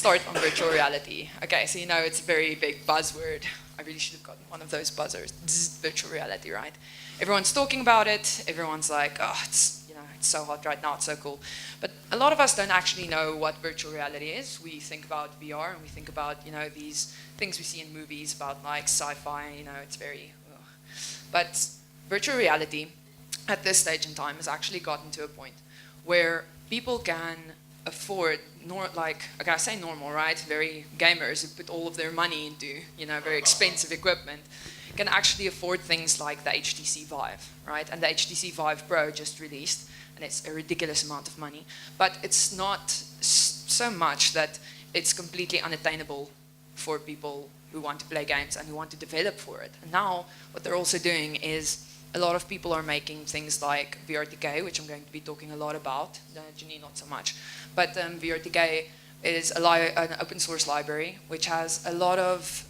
start on virtual reality. Okay, so you know it's a very big buzzword. I really should have gotten one of those buzzers. Virtual reality, right? Everyone's talking about it. Everyone's like, oh, it's, you know, it's so hot right now. It's so cool. But a lot of us don't actually know what virtual reality is. We think about VR and we think about, you know, these things we see in movies about like sci-fi. You know, it's very. Ugh. But virtual reality, at this stage in time, has actually gotten to a point where people can afford, like I say normal, right? Very gamers who put all of their money into, you know, very expensive equipment, can actually afford things like the HTC Vive, right? And the HTC Vive Pro just released, and it's a ridiculous amount of money. But it's not so much that it's completely unattainable for people who want to play games and who want to develop for it. And now what they're also doing is a lot of people are making things like VR2K, which I'm going to be talking a lot about. Janeen, not so much. But VR2K is an open source library, which has a lot of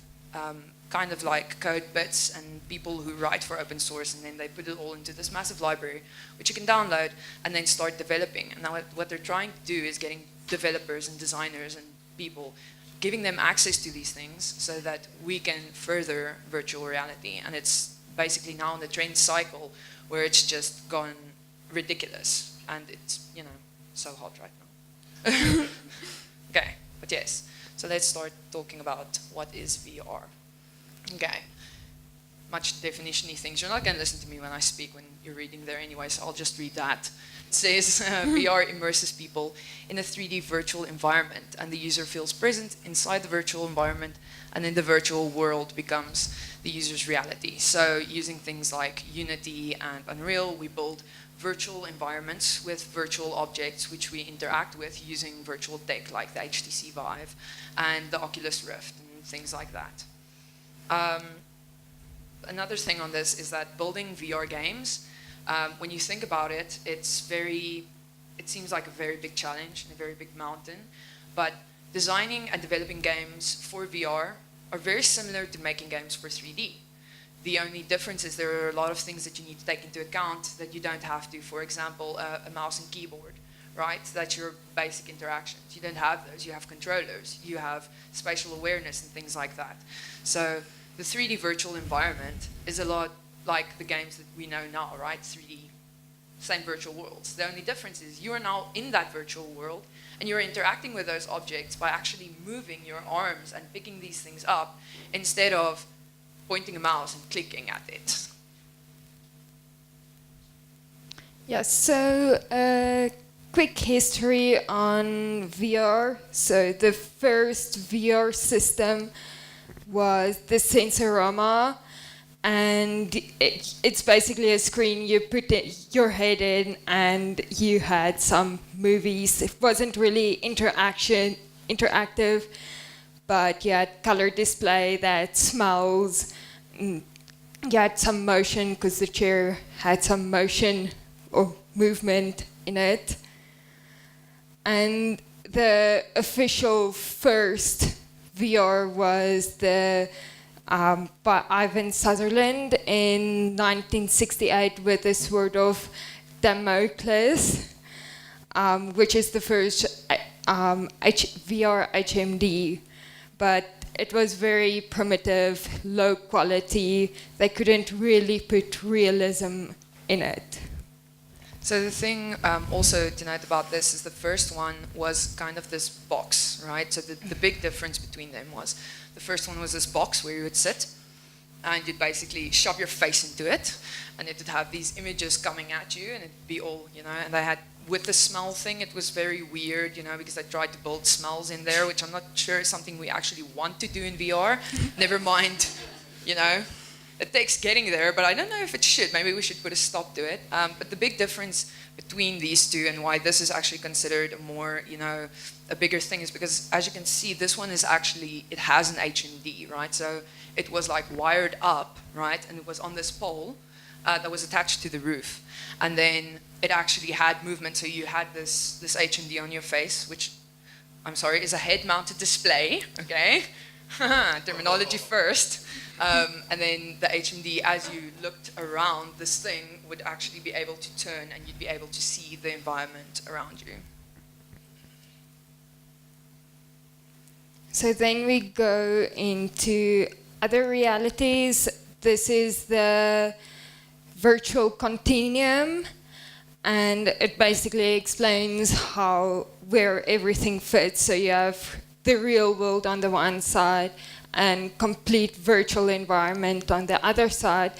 kind of like code bits and people who write for open source, and then they put it all into this massive library, which you can download and then start developing. And now what they're trying to do is getting developers and designers and people, giving them access to these things so that we can further virtual reality. And it's basically now in the trend cycle where it's just gone ridiculous, and it's, you know, so hot right now. Okay, but yes, so let's start talking about what is VR. Okay, much definition-y things. You're not going to listen to me when I speak when you're reading there anyway, so I'll just read that. It says VR immerses people in a 3D virtual environment, and the user feels present inside the virtual environment, and then the virtual world becomes the user's reality. So using things like Unity and Unreal, we build virtual environments with virtual objects which we interact with using virtual tech like the HTC Vive and the Oculus Rift and things like that. Another thing on this is that building VR games, when you think about it, it seems like a very big challenge and a very big mountain, but designing and developing games for VR are very similar to making games for 3D. The only difference is there are a lot of things that you need to take into account that you don't have to. For example, a mouse and keyboard, right? That's your basic interactions. You don't have those. You have controllers. You have spatial awareness and things like that. So the 3D virtual environment is a lot like the games that we know now, right? 3D, same virtual worlds. The only difference is you are now in that virtual world and you're interacting with those objects by actually moving your arms and picking these things up instead of pointing a mouse and clicking at it. Yes, so quick history on VR. So the first VR system was the Sensorama, and it's basically a screen you put your head in and you had some movies. It wasn't really interactive, but you had color display that smells. You had some motion because the chair had some motion or movement in it. And the official first VR was by Ivan Sutherland in 1968 with the Sword of Damocles, which is the first VR HMD. But it was very primitive, low quality. They couldn't really put realism in it. So the thing also to note about this is the first one was kind of this box, right? So the big difference between them was the first one was this box where you would sit and you'd basically shove your face into it and it would have these images coming at you and it'd be all, you know, and they had, with the smell thing, it was very weird, you know, because they tried to build smells in there, which I'm not sure is something we actually want to do in VR. Never mind, you know. It takes getting there, but I don't know if it should. Maybe we should put a stop to it. But the big difference between these two and why this is actually considered a more, you know, a bigger thing is because, as you can see, this one is actually, it has an HMD, right? So it was like wired up, right? And it was on this pole that was attached to the roof. And then it actually had movement. So you had this HMD on your face, which, I'm sorry, is a head-mounted display, okay? Terminology first. And then the HMD, as you looked around, this thing would actually be able to turn and you'd be able to see the environment around you. So then we go into other realities. This is the virtual continuum, and it basically explains where everything fits. So you have the real world on the one side and complete virtual environment on the other side,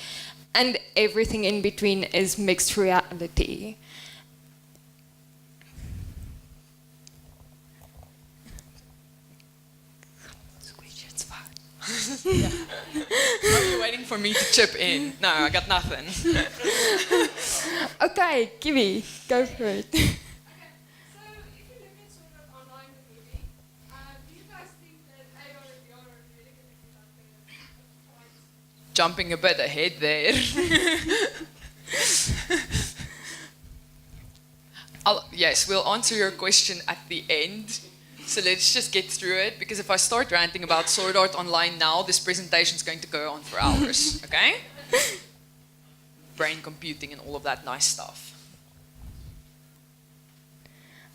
and everything in between is mixed reality. Yeah. Are you waiting for me to chip in? No, I got nothing. Okay, Kiwi, go for it. Okay, so if you look at sort of online computing, do you guys think that AR and VR are really going to be like a quite... Jumping a bit ahead there. Yes, we'll answer your question at the end. So let's just get through it, because if I start ranting about Sword Art Online now, this presentation is going to go on for hours, okay? Brain computing and all of that nice stuff.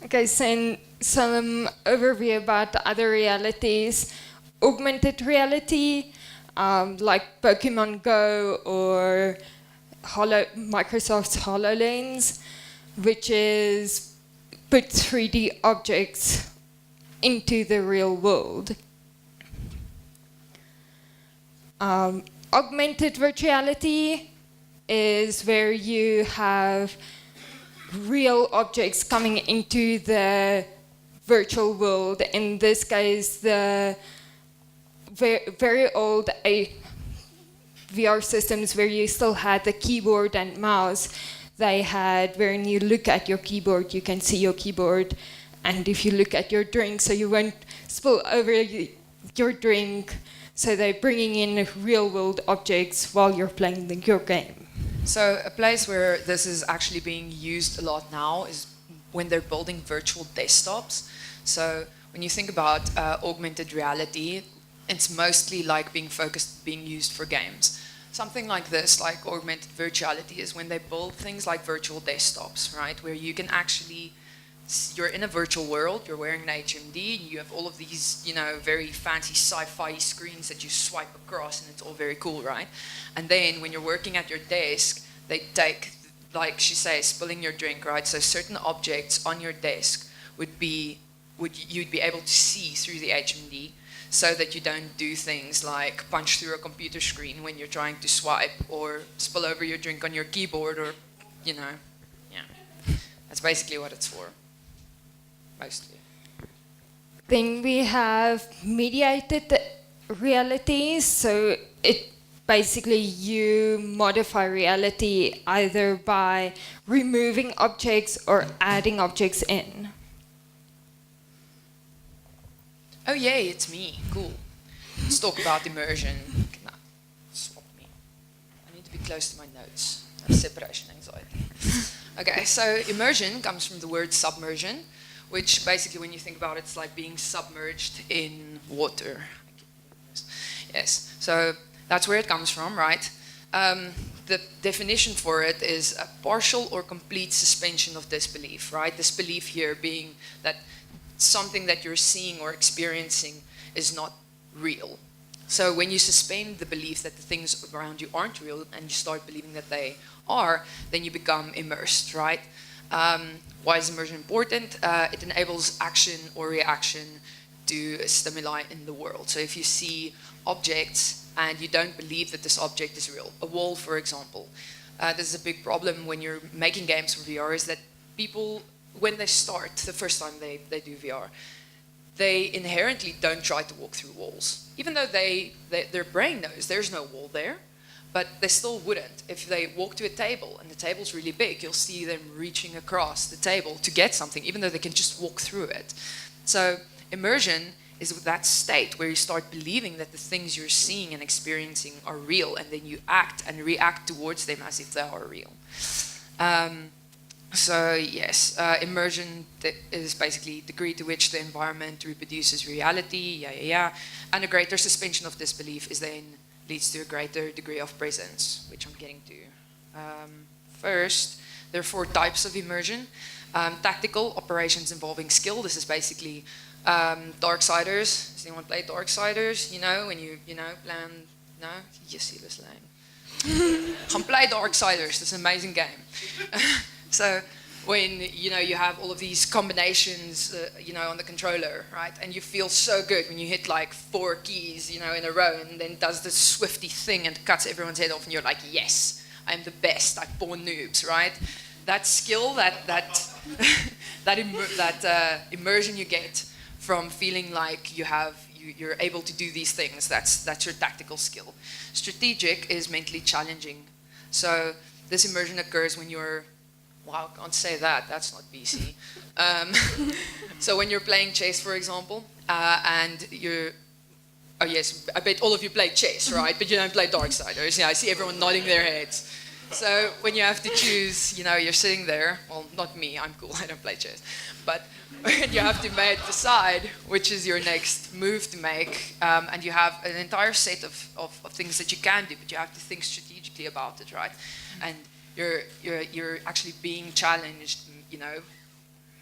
Okay, so some overview about the other realities. Augmented reality, like Pokemon Go or Microsoft's HoloLens, which is put 3D objects into the real world. Augmented virtuality is where you have real objects coming into the virtual world. In this case, the very old VR systems where you still had the keyboard and mouse, they had, when you look at your keyboard, you can see your keyboard. And if you look at your drink, so you won't spill over your drink. So they're bringing in real-world objects while you're playing your game. So a place where this is actually being used a lot now is when they're building virtual desktops. So when you think about augmented reality, it's mostly like being used for games. Something like this, like augmented virtuality, is when they build things like virtual desktops, right? Where you can actually... You're in a virtual world, you're wearing an HMD, and you have all of these, very fancy sci-fi screens that you swipe across, and it's all very cool, right? And then when you're working at your desk, they take, like she says, spilling your drink, right? So certain objects on your desk you'd be able to see through the HMD, so that you don't do things like punch through a computer screen when you're trying to swipe, or spill over your drink on your keyboard, or, yeah. That's basically what it's for. Mostly. Then we have mediated realities. So it basically you modify reality either by removing objects or adding objects in. Oh yay, it's me. Cool. Let's talk about immersion. Nah, swap me. I need to be close to my notes. I have separation anxiety. Okay, so immersion comes from the word submersion, which basically, when you think about it, it's like being submerged in water. Yes, so that's where it comes from, right? The definition for it is a partial or complete suspension of disbelief, right? Disbelief here being that something that you're seeing or experiencing is not real. So when you suspend the belief that the things around you aren't real and you start believing that they are, then you become immersed, right? Why is immersion important? It enables action or reaction to stimuli in the world. So if you see objects and you don't believe that this object is real, a wall, for example, this is a big problem when you're making games for VR, is that people, when they start, the first time they do VR, they inherently don't try to walk through walls. Even though their brain knows there's no wall there, but they still wouldn't. If they walk to a table and the table's really big, you'll see them reaching across the table to get something, even though they can just walk through it. So immersion is that state where you start believing that the things you're seeing and experiencing are real, and then you act and react towards them as if they are real. So yes, immersion is basically the degree to which the environment reproduces reality, and a greater suspension of disbelief is then leads to a greater degree of presence, which I'm getting to. First, there are 4 types of immersion. Tactical operations involving skill. This is basically Darksiders. Does anyone play Darksiders? You know, when you plan... No? You see this lame. Come play Darksiders. It's an amazing game. So when, you have all of these combinations, on the controller, right? And you feel so good when you hit like 4 keys, in a row, and then does this swifty thing and cuts everyone's head off, and you're like, yes, I'm the best. I've born noobs, right? That skill, that immersion you get from feeling like you're able to do these things. That's your tactical skill. Strategic is mentally challenging. So this immersion occurs when you're, wow, I can't say that. That's not BC. So when you're playing chess, for example, and you're, oh yes, I bet all of you play chess, right? But you don't play Darksiders. Yeah, I see everyone nodding their heads. So when you have to choose, you're sitting there. Well, not me. I'm cool. I don't play chess. But when you have to decide which is your next move to make, and you have an entire set of things that you can do, but you have to think strategically about it, right? And you're actually being challenged,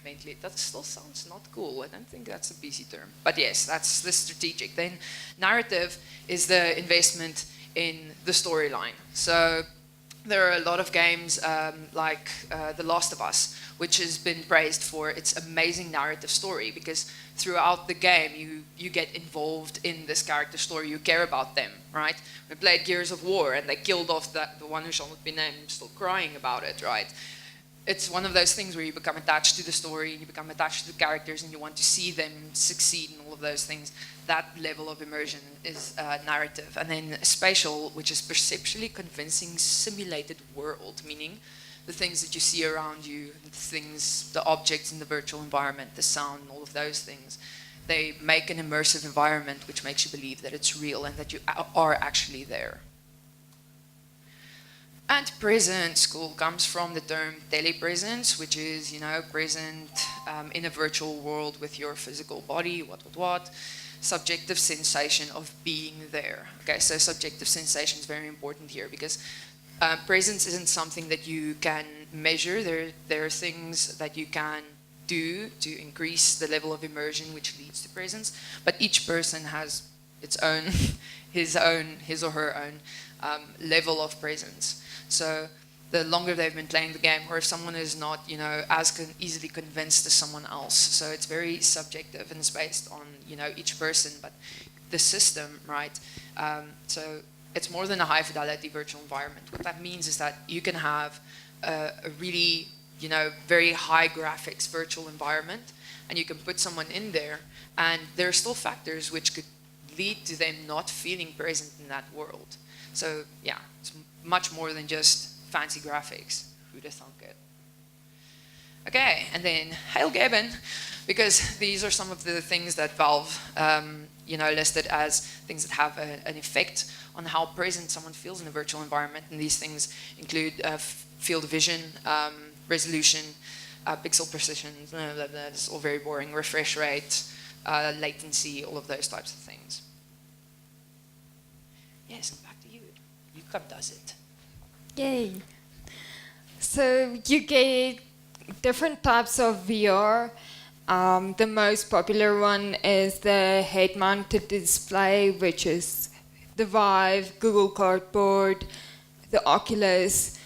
mentally. That still sounds not cool. I don't think that's a BC term. But yes, that's the strategic. Then narrative is the investment in the storyline. So there are a lot of games like The Last of Us, which has been praised for its amazing narrative story, because throughout the game you get involved in this character story. You care about them, right? We played Gears of War and they killed off the one who shall not be named. I'm still crying about it, right? It's one of those things where you become attached to the story, you become attached to the characters, and you want to see them succeed and all of those things. That level of immersion is narrative. And then spatial, which is perceptually convincing simulated world, meaning the things that you see around you, the objects in the virtual environment, the sound, all of those things. They make an immersive environment which makes you believe that it's real and that you are actually there. And present school comes from the term telepresence, which is, present in a virtual world with your physical body, what. Subjective sensation of being there. Okay, so subjective sensation is very important here, because presence isn't something that you can measure. There are things that you can do to increase the level of immersion which leads to presence, but each person has its own, his or her own level of presence. So the longer they've been playing the game, or if someone is not, as easily convinced as someone else. So it's very subjective and it's based on, each person, but the system, right? So it's more than a high fidelity virtual environment. What that means is that you can have a really, very high graphics virtual environment, and you can put someone in there, and there are still factors which could lead to them not feeling present in that world. So yeah, it's much more than just fancy graphics. Who'd have thunk it? Okay, and then Hail Gabon, because these are some of the things that Valve, listed as things that have an effect on how present someone feels in a virtual environment. And these things include field of vision, resolution, pixel precision, blah, blah, blah. It's all very boring. Refresh rate, latency, all of those types of things. Yes, and back to you. UCAP does it. Yay. So you get different types of VR. The most popular one is the head-mounted display, which is the Vive, Google Cardboard, the Oculus,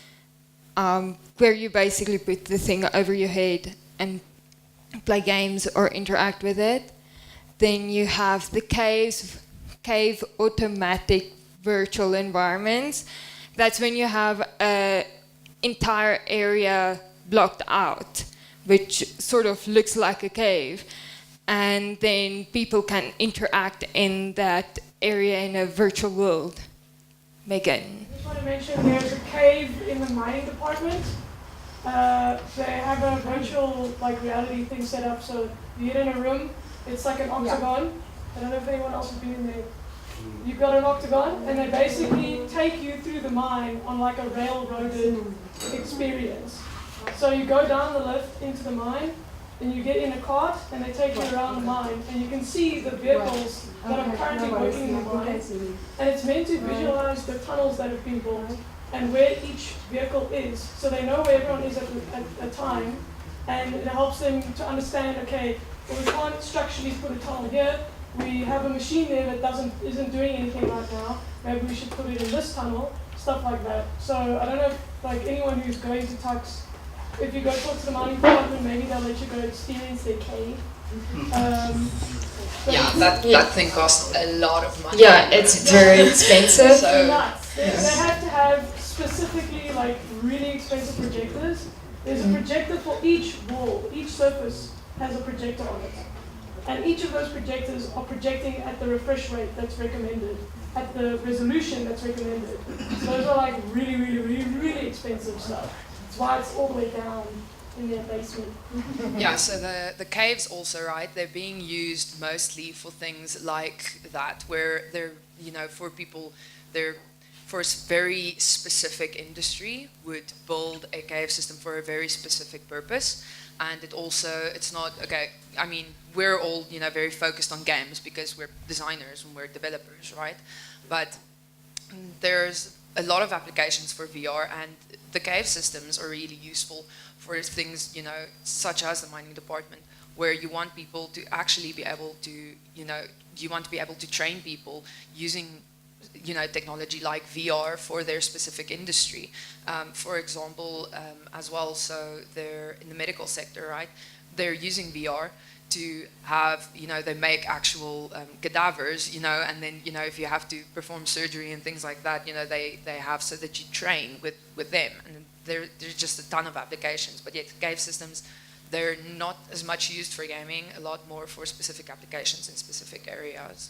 where you basically put the thing over your head and play games or interact with it. Then you have the cave automatic virtual environments. That's when you have an entire area blocked out, which sort of looks like a cave. And then people can interact in that area in a virtual world. Megan. I just want to mention there's a cave in the mining department. They have a virtual reality thing set up, so you get in a room, it's like an octagon. Yeah. I don't know if anyone else has been in there. You've got an octagon, and they basically take you through the mine on like a railroaded experience. So you go down the lift into the mine, and you get in a cart, and they take you around the mine, and you can see the vehicles that are currently working in the mine. And it's meant to visualize the tunnels that have been built and where each vehicle is, so they know where everyone is at a time, and it helps them to understand, okay, well, we can't structurally put a tunnel here. We have a machine there that isn't doing anything right now. Maybe we should put it in this tunnel, stuff like that. So I don't know if like anyone who's going to Tux, if you go talk to the mining department, maybe they'll let you go experience their cave. Yeah, that thing costs a lot of money. Yeah, it's very expensive. So nuts. They have to have specifically like really expensive projectors. There's a projector for each wall, each surface has a projector on it. And each of those projectors are projecting at the refresh rate that's recommended, at the resolution that's recommended. So those are like really, really, really, really expensive stuff. That's why it's all the way down in their basement. yeah, so the caves also, right, they're being used mostly for things like that, where they're, you know, for people, they're for a very specific industry would build a cave system for a very specific purpose. And it also, it's not, okay, I mean, we're all, you know, very focused on games because we're designers and we're developers, right? But there's a lot of applications for VR, and the cave systems are really useful for things, you know, such as the mining department, where you want people to actually be able to, you know, you want to be able to train people using, you know, technology like VR for their specific industry. For example, as well, so they're in the medical sector, right? They're using VR to have, you know, they make actual cadavers, you know, and then, you know, if you have to perform surgery and things like that, you know, they have so that you train with them. And there's just a ton of applications, but yet cave systems, they're not as much used for gaming, a lot more for specific applications in specific areas.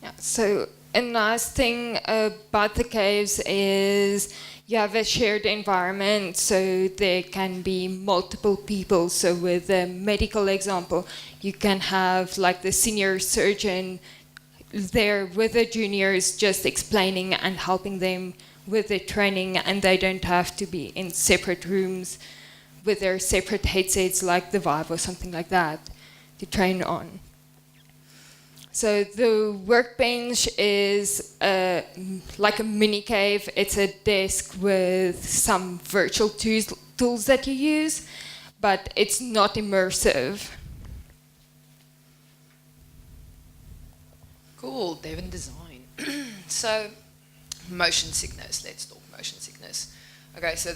Yeah, so a nice thing about the caves is you have a shared environment, so there can be multiple people. So with a medical example, you can have like the senior surgeon there with the juniors just explaining and helping them with the training, and they don't have to be in separate rooms with their separate headsets like the Vive or something like that to train on. So the workbench is like a mini cave. It's a desk with some virtual tools that you use, but it's not immersive. Cool, Devon Design. So, motion sickness. Let's talk motion sickness. Okay, so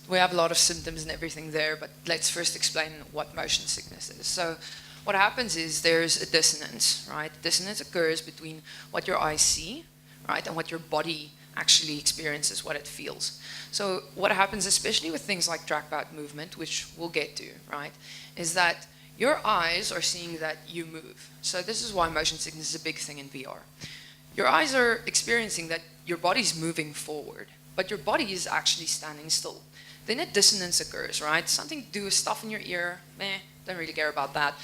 we have a lot of symptoms and everything there, but let's first explain what motion sickness is. So, what happens is there's a dissonance, right? Dissonance occurs between what your eyes see, right, and what your body actually experiences, what it feels. So what happens, especially with things like trackpad movement, which we'll get to, right, is that your eyes are seeing that you move. So this is why motion sickness is a big thing in VR. Your eyes are experiencing that your body's moving forward, but your body is actually standing still. Then a dissonance occurs, right? Something to do with stuff in your ear, don't really care about that.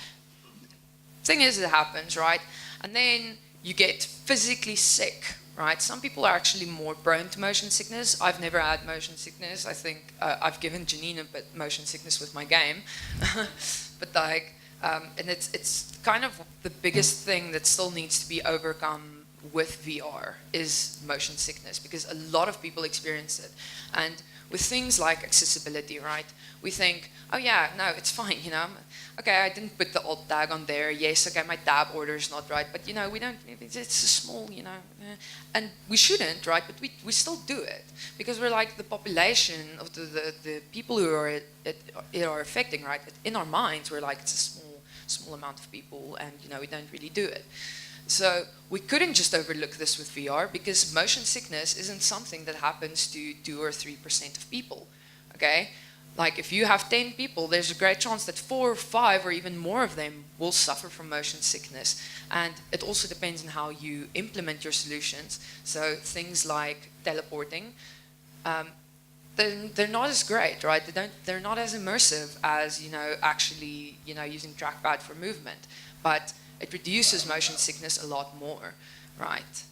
Thing is, it happens, right? And then you get physically sick, right? Some people are actually more prone to motion sickness. I've never had motion sickness. I think I've given Janeen a bit motion sickness with my game. But like, and it's kind of the biggest thing that still needs to be overcome with VR is motion sickness, because a lot of people experience it. And with things like accessibility, right? We think, oh yeah, no, it's fine, you know. Okay, I didn't put the alt tag on there. Yes, okay, my tab order is not right, but you know, we don't. It's a small, you know, and we shouldn't, right? But we still do it because we're like the population of the people who are it are affecting, right? But in our minds, we're like it's a small amount of people, and you know, we don't really do it. So we couldn't just overlook this with VR because motion sickness isn't something that happens to 2 or 3% of people. Okay. Like if you have 10 people, there's a great chance that 4 or 5 or even more of them will suffer from motion sickness. And it also depends on how you implement your solutions. So things like teleporting, they're not as great, right? They're not as immersive as, you know, actually, you know, using trackpad for movement. But it reduces motion sickness a lot more, right?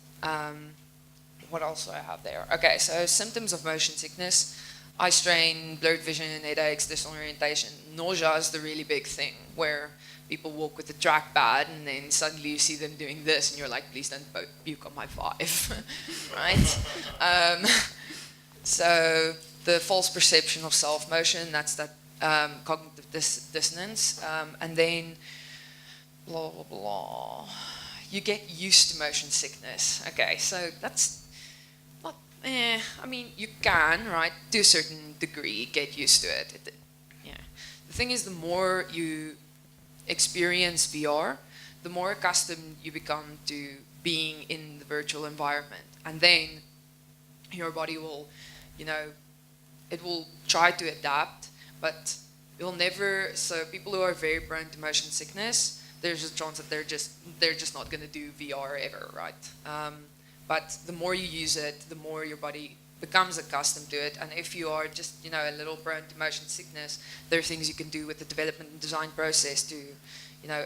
What else do I have there? Okay, so symptoms of motion sickness. Eye strain, blurred vision, headaches, disorientation. Nausea is the really big thing, where people walk with the trackpad and then suddenly you see them doing this and you're like, please don't puke on my Vive, right? So the false perception of self-motion, that's that cognitive dissonance, and then blah, blah, blah. You get used to motion sickness. Okay, so that's not, I mean, you can, right, to a certain degree, get used to it. Yeah. The thing is, the more you experience VR, the more accustomed you become to being in the virtual environment. And then your body will, it will try to adapt, but you'll never, so people who are very prone to motion sickness, there's a chance that they're just not going to do VR ever, right? But the more you use it, the more your body becomes accustomed to it. And if you are just, a little prone to motion sickness, there are things you can do with the development and design process to,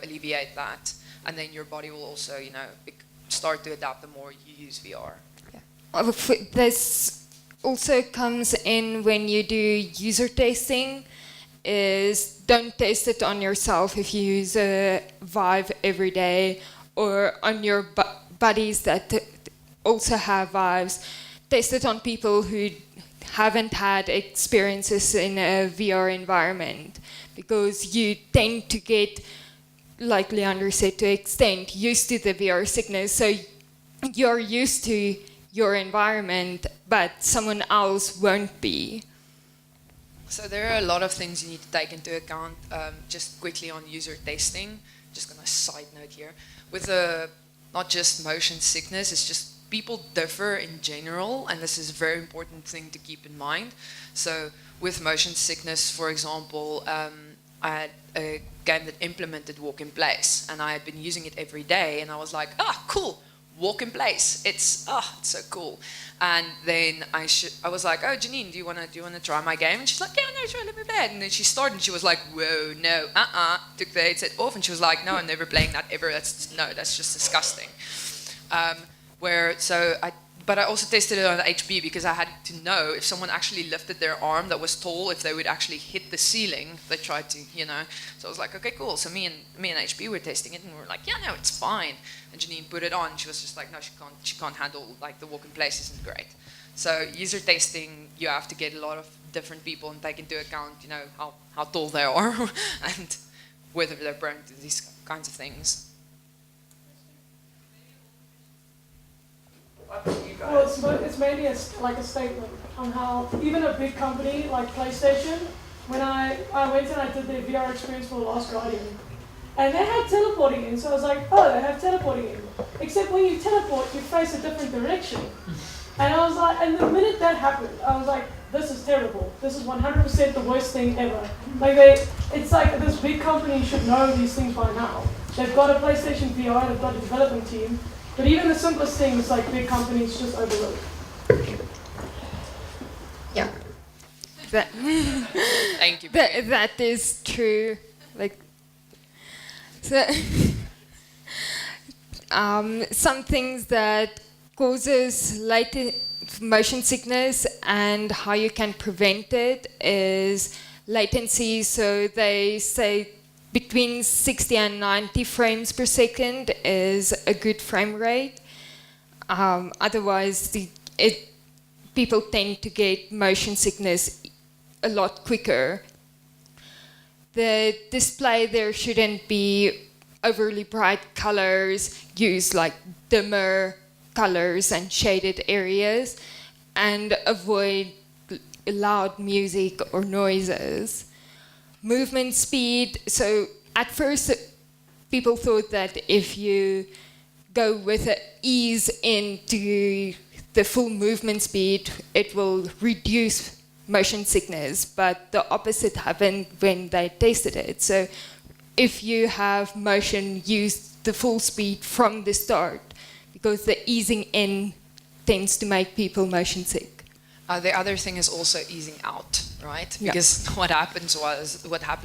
alleviate that. And then your body will also, start to adapt the more you use VR. Yeah. This also comes in when you do user testing, is don't test it on yourself if you use a Vive every day, or on your buddies that also have Vives. Test it on people who haven't had experiences in a VR environment, because you tend to get, like Leandri said, to extent used to the VR sickness. So you're used to your environment, but someone else won't be. So there are a lot of things you need to take into account. Just quickly on user testing, just gonna side note here. With not just motion sickness, it's just people differ in general, and this is a very important thing to keep in mind. So with motion sickness, for example, I had a game that implemented walk in place, and I had been using it every day, and I was like, cool, walk in place. It's so cool. And then I was like, oh, Janeen, do you wanna try my game? And she's like, yeah, no, sure, let me play it. And then she started, and she was like, whoa, no, took the headset off, and she was like, no, I'm never playing that ever. That's just disgusting. But I also tested it on HB because I had to know if someone actually lifted their arm that was tall, if they would actually hit the ceiling. They tried to, So I was like, okay, cool. So me and HB were testing it, and we were like, yeah, no, it's fine. And Janeen put it on. She was just like, no, she can't handle, like, the walk in place isn't great. So user testing, you have to get a lot of different people and take into account, how tall they are and whether they're prone to these kinds of things. Well, it's mainly like a statement on how even a big company like PlayStation, when I went and I did the VR experience for The Last Guardian, and they had teleporting in, so I was like, oh, they have teleporting in. Except when you teleport, you face a different direction. And I was like, and the minute that happened, I was like, this is terrible. This is 100% the worst thing ever. Like it's like this big company should know these things by now. They've got a PlayStation VR, they've got a development team, but even the simplest things, like big companies just overlook. Yeah. That Thank you. that is true. Like, so, some things that causes motion sickness and how you can prevent it is latency. So they say between 60 and 90 frames per second is a good frame rate. Otherwise, people tend to get motion sickness a lot quicker. The display there shouldn't be overly bright colors, use like dimmer colors and shaded areas, and avoid loud music or noises. Movement speed, so at first people thought that if you go with ease into the full movement speed, it will reduce motion sickness, but the opposite happened when they tested it. So if you have motion, use the full speed from the start, because the easing in tends to make people motion sick. The other thing is also easing out, right? Yeah. Because what happened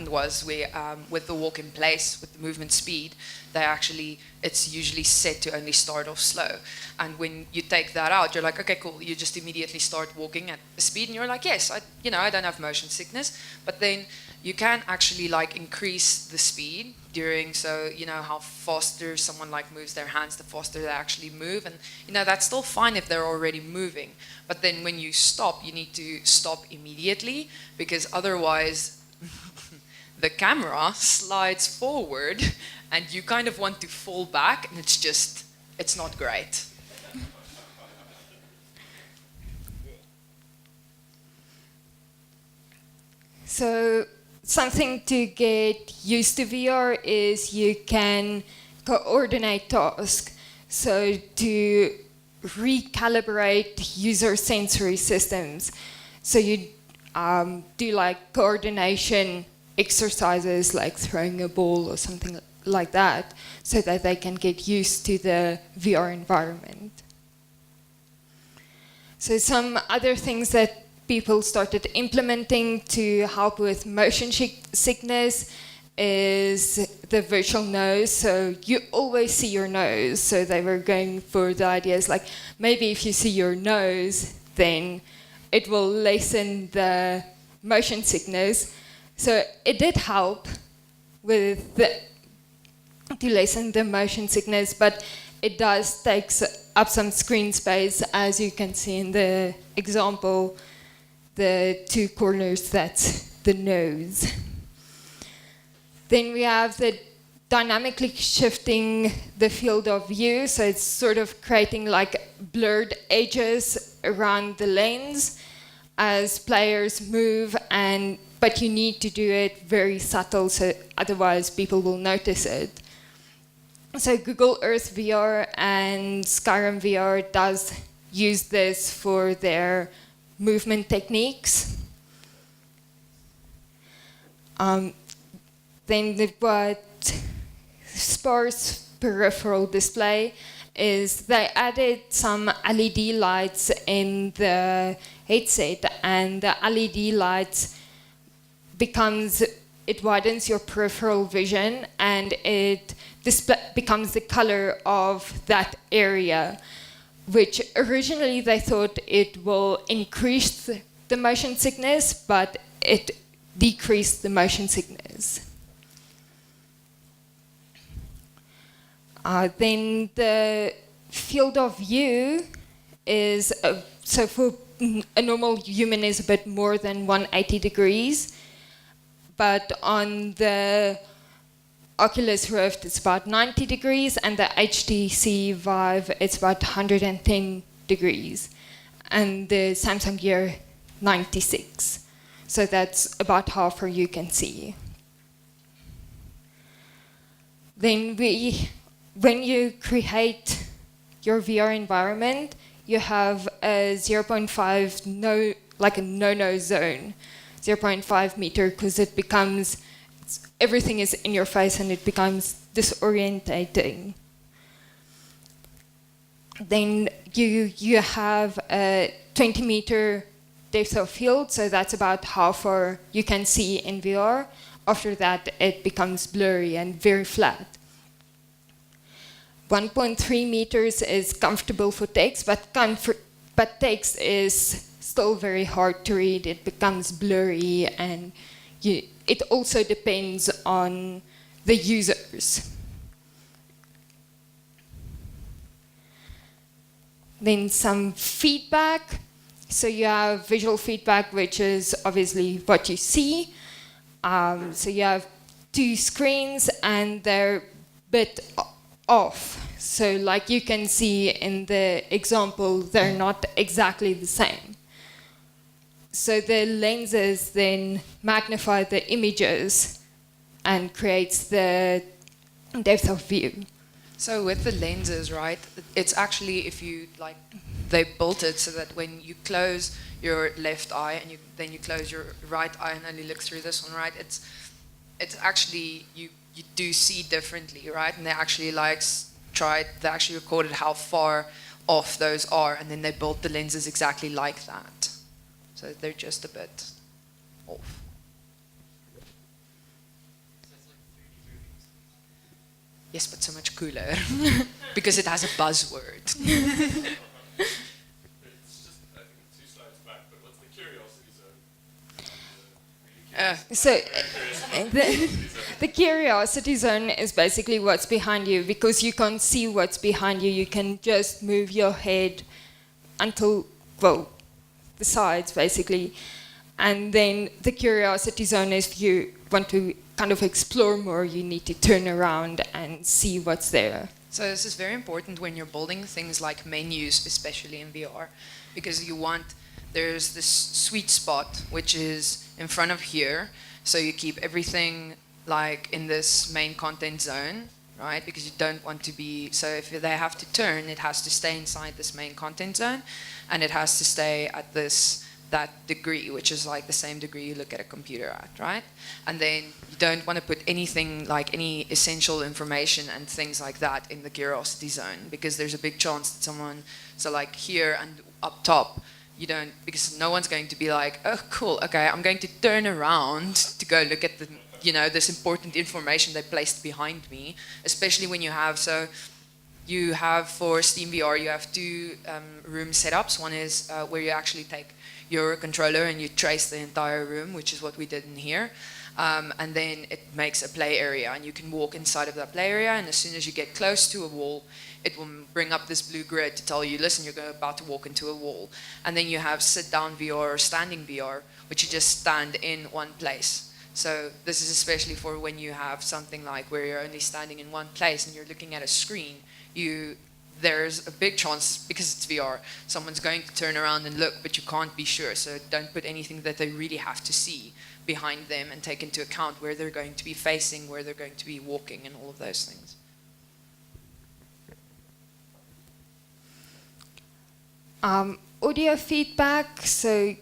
was we, with the walk in place, with the movement speed, it's usually set to only start off slow. And when you take that out, you're like, okay, cool. You just immediately start walking at the speed, and you're like, yes, I don't have motion sickness. But then you can actually like increase the speed during, so how faster someone like moves their hands, the faster they actually move, and that's still fine if they're already moving. But then when you stop, you need to stop immediately, because otherwise The camera slides forward and you kind of want to fall back and it's not great. So something to get used to VR is you can coordinate tasks. So to recalibrate user sensory systems. So you do like coordination exercises like throwing a ball or something like that so that they can get used to the VR environment. So some other things that people started implementing to help with motion sickness is the virtual nose. So you always see your nose. So they were going for the ideas like maybe if you see your nose, then it will lessen the motion sickness. So it did help with to lessen the motion sickness, but it does take up some screen space, as you can see in the example. The two corners, that's the nose. Then we have the dynamically shifting the field of view, so it's sort of creating like blurred edges around the lens as players move, but you need to do it very subtle, so otherwise people will notice it. So Google Earth VR and Skyrim VR does use this for their movement techniques. Then what sparse peripheral display is they added some LED lights in the headset, and the LED lights it widens your peripheral vision, and it becomes the color of that area, which originally they thought it will increase the motion sickness, but it decreased the motion sickness. Then the field of view is, so for a normal human is a bit more than 180 degrees, but on the Oculus Rift it's about 90 degrees, and the HTC Vive it's about 110 degrees, and the Samsung Gear 96. So that's about half where you can see. Then when you create your VR environment, you have a 0.5 like a no-no zone, 0.5 meter, because it becomes, everything is in your face and it becomes disorientating. Then you have a 20 meter depth of field, so that's about how far you can see in VR. After that, it becomes blurry and very flat. 1.3 meters is comfortable for text, but text is still very hard to read. It becomes blurry, and it also depends on the users. Then some feedback. So you have visual feedback, which is obviously what you see. So you have two screens, and they're a bit off. So like you can see in the example, they're not exactly the same. So the lenses then magnify the images and creates the depth of view. So with the lenses, right, it's actually, if you like, they built it so that when you close your left eye and then you close your right eye and only look through this one, right, it's actually, you do see differently, right? And they actually they actually recorded how far off those are, and then they built the lenses exactly like that. So they're just a bit off. Yes, but so much cooler. Because it has a buzzword. It's just, I think, 2 slides back, but what's the curiosity zone? The curiosity zone is basically what's behind you, because you can't see what's behind you. You can just move your head until, well, the sides basically, And then the curiosity zone is if you want to kind of explore more, you need to turn around and see what's there. So this is very important when you're building things like menus, especially in VR, because there's this sweet spot, which is in front of here. So you keep everything like in this main content zone, right? Because you don't want to be, so if they have to turn, it has to stay inside this main content zone, and it has to stay at that degree, which is like the same degree you look at a computer at, right? And then you don't want to put anything like any essential information and things like that in the curiosity zone, because there's a big chance that someone, so like here and up top, you don't, because no one's going to be like, oh cool, okay, I'm going to turn around to go look at the, this important information they placed behind me, especially when you have, so you have for Steam VR, you have two room setups. One is where you actually take your controller and you trace the entire room, which is what we did in here. And then it makes a play area, and you can walk inside of that play area, and as soon as you get close to a wall, it will bring up this blue grid to tell you, listen, you're about to walk into a wall. And then you have sit-down VR or standing VR, which you just stand in one place. So this is especially for when you have something like where you're only standing in one place and you're looking at a screen, there's a big chance, because it's VR, someone's going to turn around and look, but you can't be sure. So don't put anything that they really have to see behind them, and take into account where they're going to be facing, where they're going to be walking, and all of those things. Audio feedback, so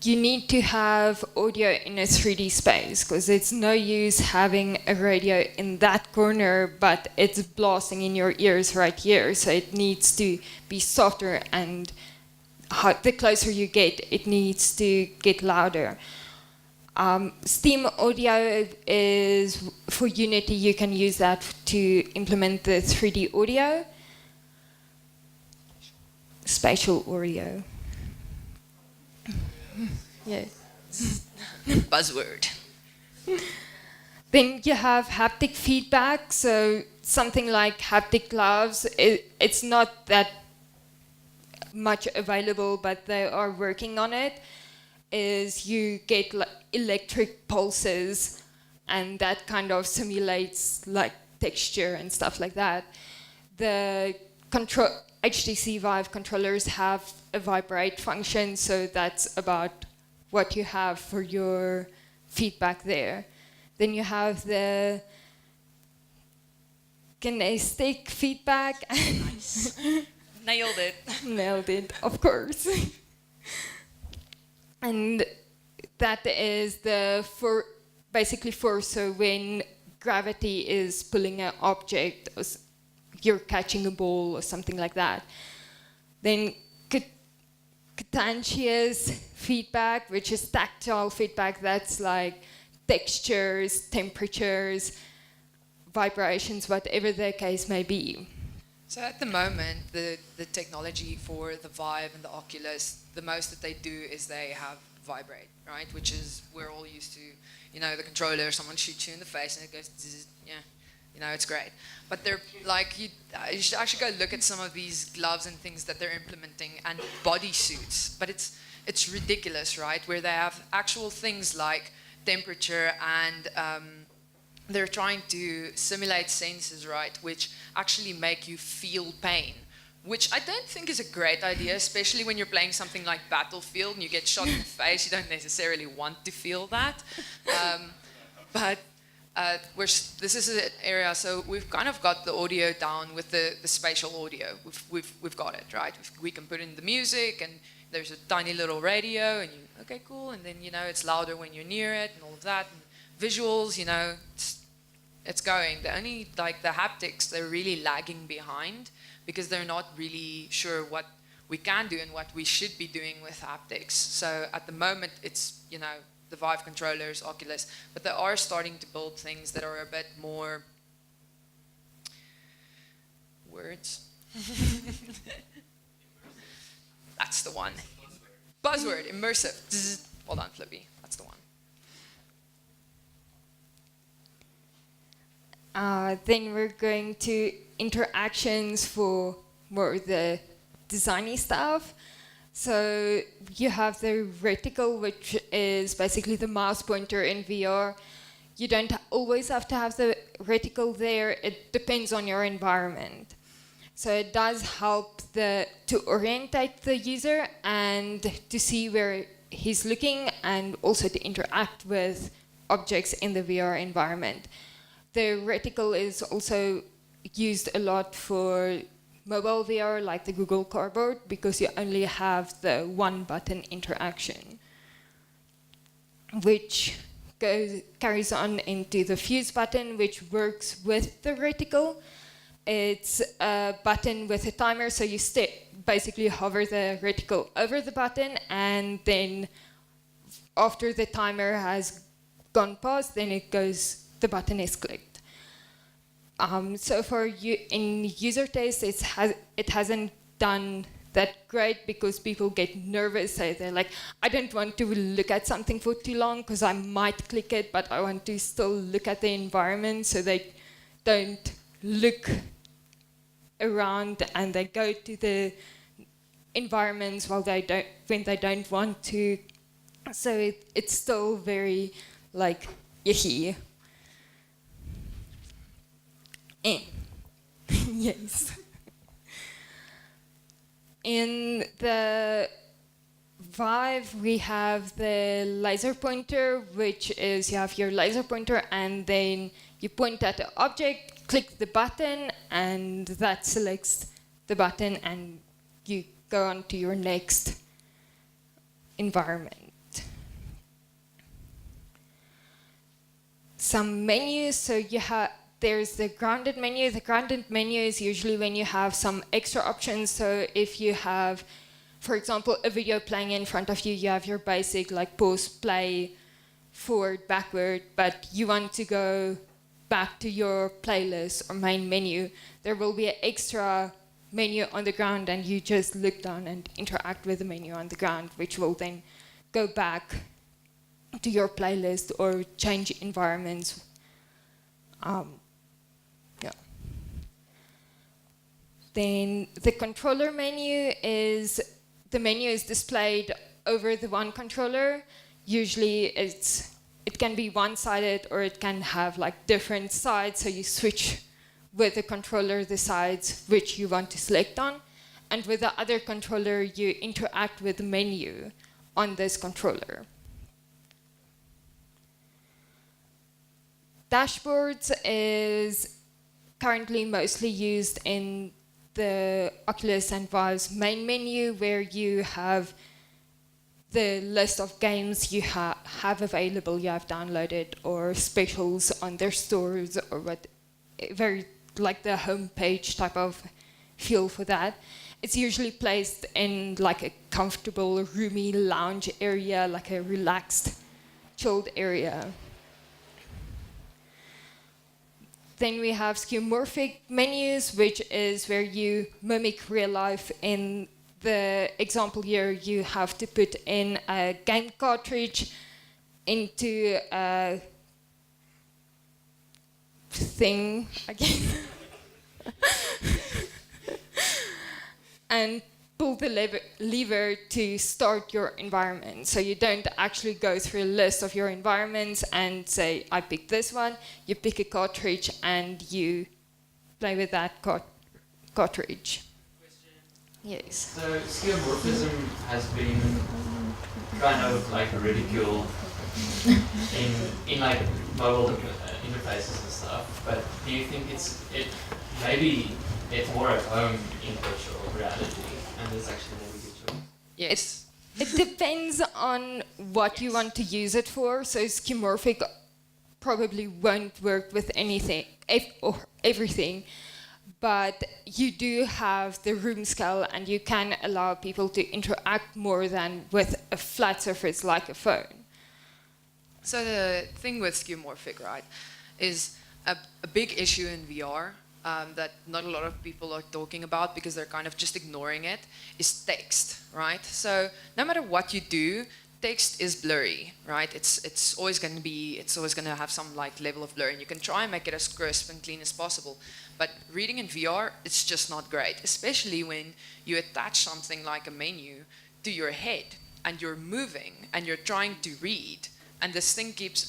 you need to have audio in a 3D space, because it's no use having a radio in that corner, but it's blasting in your ears right here. So it needs to be softer, and the closer you get, it needs to get louder. Steam audio is, for Unity, you can use that to implement the 3D audio. Spatial audio. Yeah. Buzzword. Then you have haptic feedback, so something like haptic gloves. It's not that much available, but they are working on it. Is you get electric pulses, and that kind of simulates like texture and stuff like that. The HTC Vive controllers have a vibrate function, so that's about what you have for your feedback there. Then you have the kinesthetic feedback. Nice. Nailed it. Nailed it, of course. And that is basically force, so when gravity is pulling an object, or you're catching a ball or something like that. Then cutaneous feedback, which is tactile feedback, that's like textures, temperatures, vibrations, whatever the case may be. So at the moment, the technology for the Vive and the Oculus, the most that they do is they have vibrate, right? Which is, we're all used to, the controller, someone shoots you in the face and it goes, zzz, yeah, it's great. But they're like, you should actually go look at some of these gloves and things that they're implementing, and bodysuits. But it's ridiculous, right? Where they have actual things like temperature, and they're trying to simulate senses, right, which actually make you feel pain, which I don't think is a great idea, especially when you're playing something like Battlefield and you get shot in the face. You don't necessarily want to feel that. But this is an area, so we've kind of got the audio down with the spatial audio. We've got it, right? We can put in the music, and there's a tiny little radio, and okay, cool, and then, it's louder when you're near it, and all of that. And visuals, it's going. The only, the haptics, they're really lagging behind, because they're not really sure what we can do and what we should be doing with haptics. So at the moment, it's, the Vive controllers, Oculus, but they are starting to build things that are a bit more words. That's the one. Buzzword, immersive. Zzz. Hold on, Flippy. That's the one. Then we're going to interactions for more the designy stuff. So you have the reticle, which is basically the mouse pointer in VR. You don't always have to have the reticle there. It depends on your environment. So it does help to orientate the user and to see where he's looking, and also to interact with objects in the VR environment. The reticle is also used a lot for mobile VR, like the Google Cardboard, because you only have the one button interaction, which carries on into the fuse button, which works with the reticle. It's a button with a timer, so you basically hover the reticle over the button, and then after the timer has gone past, then the button is clicked. So for in user tests, it hasn't done that great because people get nervous. So they're like, I don't want to look at something for too long because I might click it, but I want to still look at the environment, so they don't look around and they go to the environments when they don't want to. So it's still very like icky. Yes. In the Vive, we have the laser pointer, which is you have your laser pointer and then you point at the object, click the button, and that selects the button, and you go on to your next environment. Some menus, so there's the grounded menu. The grounded menu is usually when you have some extra options. So if you have, for example, a video playing in front of you, you have your basic like pause, play, forward, backward, but you want to go back to your playlist or main menu, there will be an extra menu on the ground, and you just look down and interact with the menu on the ground, which will then go back to your playlist or change environments. Then the controller menu is, the menu is displayed over the one controller. Usually it can be one-sided, or it can have like different sides, so you switch with the controller the sides which you want to select on, and with the other controller you interact with the menu on this controller. Dashboards is currently mostly used in the Oculus and Vive's main menu, where you have the list of games you have available, you have downloaded, or specials on their stores, or what, very like the homepage type of feel for that. It's usually placed in like a comfortable, roomy lounge area, like a relaxed, chilled area. Then we have skeuomorphic menus, which is where you mimic real life. In the example here, you have to put in a game cartridge into a thing again. And pull the lever to start your environment. So you don't actually go through a list of your environments and say, I picked this one. You pick a cartridge and you play with that cartridge. Question. Yes. So skeuomorphism has been kind of like ridiculed in like mobile interfaces and stuff. But do you think maybe it's more at home in virtual reality, and it's actually maybe good choice? Yes. It depends on what you want to use it for. So skeuomorphic probably won't work with anything or everything, but you do have the room scale, and you can allow people to interact more than with a flat surface like a phone. So the thing with skeuomorphic, right, is a big issue in VR that not a lot of people are talking about because they're kind of just ignoring it, is text, right? So no matter what you do, text is blurry, right? It's always going to have some like level of blur, and you can try and make it as crisp and clean as possible. But reading in VR, it's just not great, especially when you attach something like a menu to your head and you're moving and you're trying to read and this thing keeps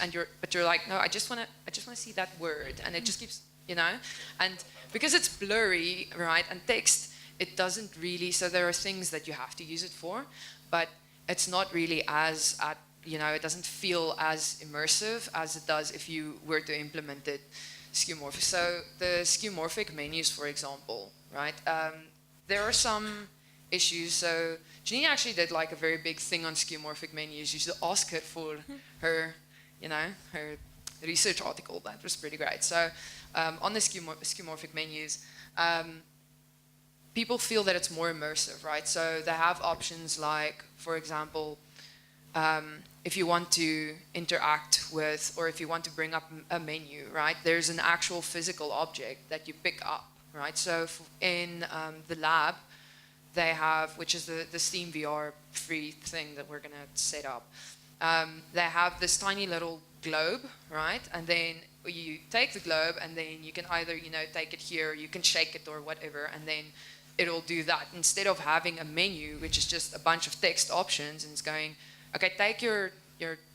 but you're like, no, I just want to see that word, and it just keeps, and because it's blurry, right, and text, it doesn't really, so there are things that you have to use it for, but it's not really it doesn't feel as immersive as it does if you were to implement it skeuomorphic. So the skeuomorphic menus, for example, right, there are some issues. So Janine actually did like a very big thing on skeuomorphic menus. You should ask her for her, her research article. That was pretty great. So on the skeuomorphic menus, people feel that it's more immersive, right? So they have options like, for example, if you want to interact with, or if you want to bring up a menu, right? There's an actual physical object that you pick up, right? So in the lab, they have, which is the Steam VR free thing that we're gonna set up. They have this tiny little globe, right? And then you take the globe, and then you can either, take it here, you can shake it or whatever, and then it'll do that. Instead of having a menu, which is just a bunch of text options, and it's going, okay, take your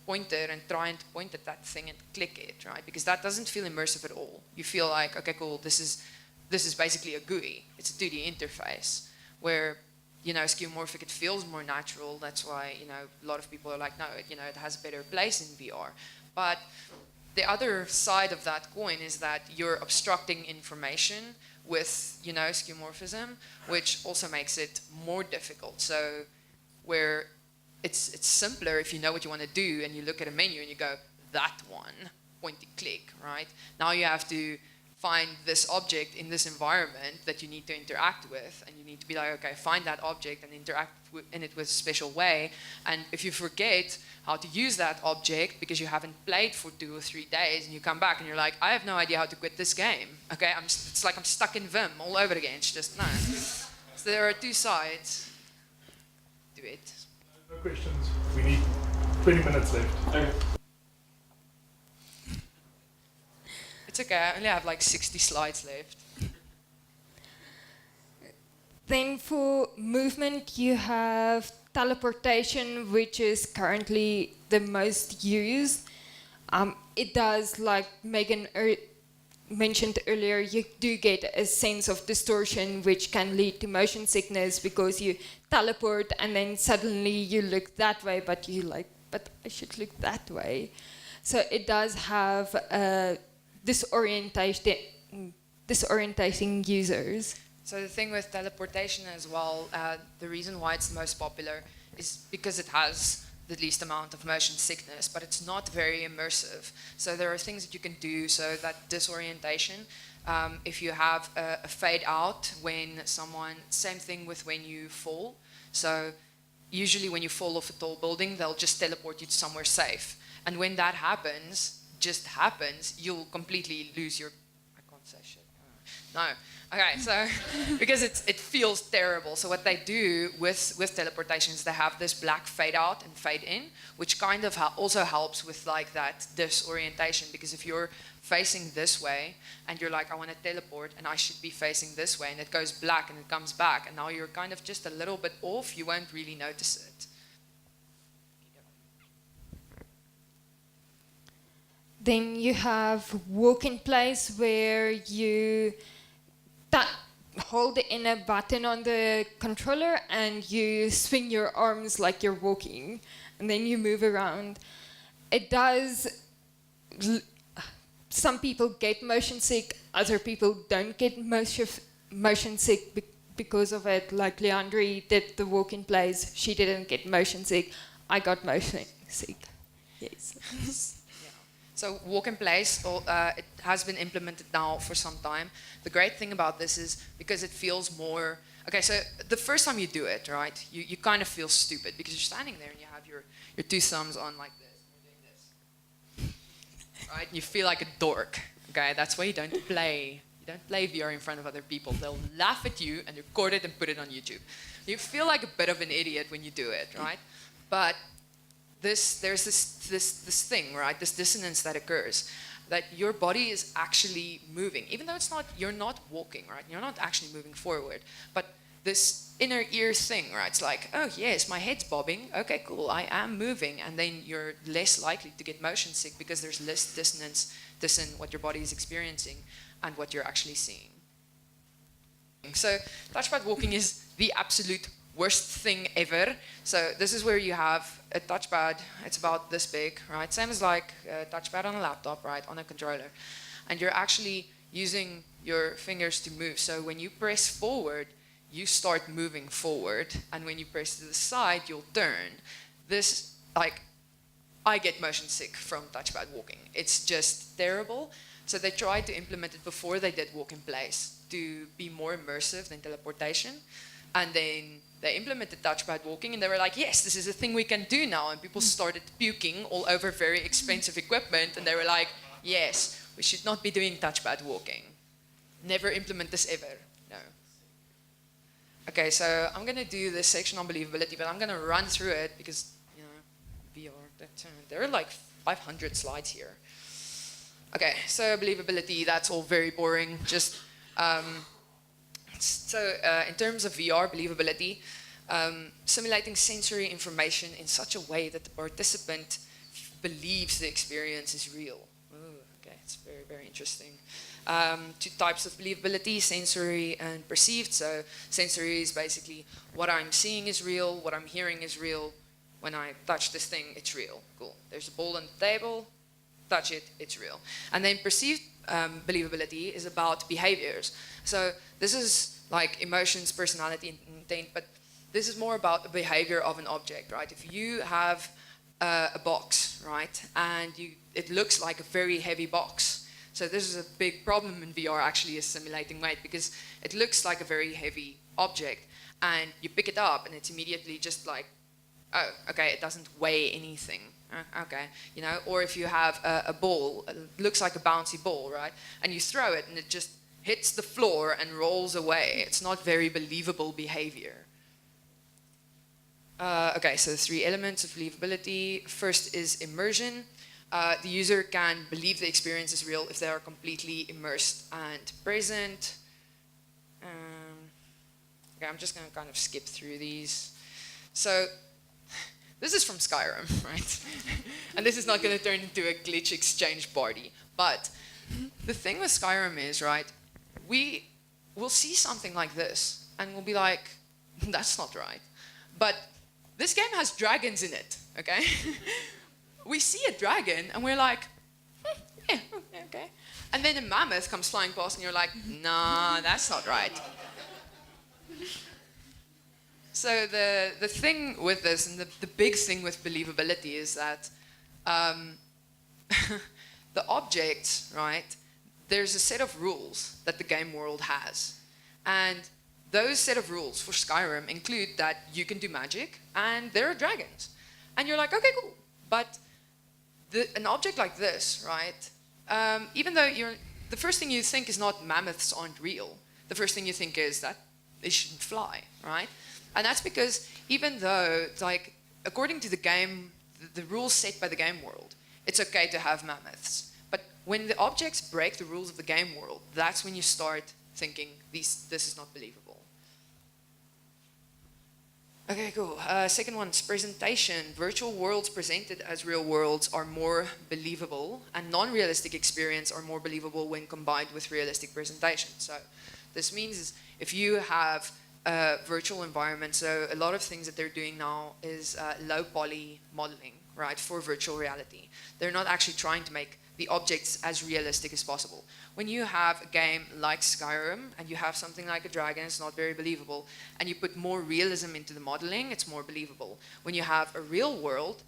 pointer and try and point at that thing and click it, right? Because that doesn't feel immersive at all. You feel like, okay, cool, this is basically a GUI. It's a 2D interface. Where, skeuomorphic, it feels more natural. That's why, a lot of people are like, no, it has a better place in VR. But the other side of that coin is that you're obstructing information with, skeuomorphism, which also makes it more difficult. So where it's simpler if you know what you want to do and you look at a menu and you go, that one, pointy click, right? Now you have to find this object in this environment that you need to interact with, and you need to be like, okay, find that object and interact in it with a special way. And if you forget how to use that object because you haven't played for 2 or 3 days, and you come back and you're like, I have no idea how to quit this game. Okay, it's like I'm stuck in Vim all over again. It's just no. So there are two sides to it. No questions. We need 20 minutes left. Okay. It's okay, I only have like 60 slides left. Then for movement, you have teleportation, which is currently the most used. It does, like Megan mentioned earlier, you do get a sense of distortion, which can lead to motion sickness because you teleport and then suddenly you look that way, but you're like, but I should look that way. So it does have disorientating users. So the thing with teleportation as well, the reason why it's the most popular is because it has the least amount of motion sickness, but it's not very immersive. So there are things that you can do, so that disorientation, if you have a fade out when same thing with when you fall. So usually when you fall off a tall building, they'll just teleport you to somewhere safe. And when that happens, you'll completely lose your, I can't say shit. No. Okay, so because it feels terrible. So what they do with teleportation is they have this black fade out and fade in, which kind of also helps with like that disorientation, because if you're facing this way and you're like, I want to teleport and I should be facing this way, and it goes black and it comes back, and now you're kind of just a little bit off, you won't really notice it. Then you have walk in place, where you hold the inner button on the controller and you swing your arms like you're walking, and then you move around. It does. Some people get motion sick, other people don't get motion sick because of it. Like Leandri did the walk in place, she didn't get motion sick. I got motion sick. Yes. So walk in place, it has been implemented now for some time. The great thing about this is because it feels more, okay, so the first time you do it, right, you kind of feel stupid because you're standing there and you have your 2 thumbs on like this, and you're doing this, right? And you feel like a dork, okay? That's why you don't play VR in front of other people. They'll laugh at you and record it and put it on YouTube. You feel like a bit of an idiot when you do it, right? But there's this thing, right? This dissonance that occurs, that your body is actually moving, even though you're not walking, right? You're not actually moving forward, but this inner ear thing, right? It's like, oh yes, my head's bobbing. Okay, cool, I am moving. And then you're less likely to get motion sick because there's less dissonance in what your body is experiencing and what you're actually seeing. So touchpad walking is the absolute worst thing ever. So this is where you have a touchpad. It's about this big, right? Same as like a touchpad on a laptop, right? On a controller. And you're actually using your fingers to move. So when you press forward, you start moving forward. And when you press to the side, you'll turn. This, like, I get motion sick from touchpad walking. It's just terrible. So they tried to implement it before they did walk in place to be more immersive than teleportation. And then they implemented touchpad walking and they were like, yes, this is a thing we can do now. And people started puking all over very expensive equipment. And they were like, yes, we should not be doing touchpad walking. Never implement this ever. No. Okay, so I'm going to do this section on believability, but I'm going to run through it because, you know, VR, there are like 500 slides here. Okay, so believability, that's all very boring. Just in terms of VR believability, simulating sensory information in such a way that the participant believes the experience is real. Ooh, okay, it's very, very interesting. Two types of believability, sensory and perceived. So sensory is basically what I'm seeing is real, what I'm hearing is real. When I touch this thing, it's real. Cool. There's a ball on the table, touch it, it's real. And then perceived believability is about behaviors. So this is like emotions, personality, and intent, but this is more about the behavior of an object, right? If you have a box, right, and it looks like a very heavy box. So this is a big problem in VR actually, is simulating weight, because it looks like a very heavy object, and you pick it up and it's immediately just like, oh, okay, it doesn't weigh anything. Okay, you know, or if you have a ball, it looks like a bouncy ball, right? And you throw it and it just hits the floor and rolls away. It's not very believable behavior. Okay, so 3 elements of believability. First is immersion. The user can believe the experience is real if they are completely immersed and present. Okay, I'm just going to kind of skip through these. So this is from Skyrim, right? And this is not going to turn into a glitch exchange party. But the thing with Skyrim is, right, we will see something like this and we'll be like, that's not right. But this game has dragons in it, okay? We see a dragon and we're like, yeah, okay. And then a mammoth comes flying past and you're like, nah, that's not right. So the thing with this, and the big thing with believability, is that the objects, right, there's a set of rules that the game world has. And those set of rules for Skyrim include that you can do magic and there are dragons. And you're like, okay, cool. But an object like this, right, even though the first thing you think is not mammoths aren't real. The first thing you think is that they shouldn't fly, right? And that's because even though, like, according to the game, the rules set by the game world, it's okay to have mammoths. But when the objects break the rules of the game world, that's when you start thinking, this is not believable. Okay, cool. Second one is presentation. Virtual worlds presented as real worlds are more believable, and non-realistic experience are more believable when combined with realistic presentation. So this means if you have a virtual environment, so a lot of things that they're doing now is low poly modeling, right, for virtual reality. They're not actually trying to make the objects as realistic as possible. When you have a game like Skyrim and you have something like a dragon, it's not very believable, and you put more realism into the modeling, it's more believable. When you have a real world,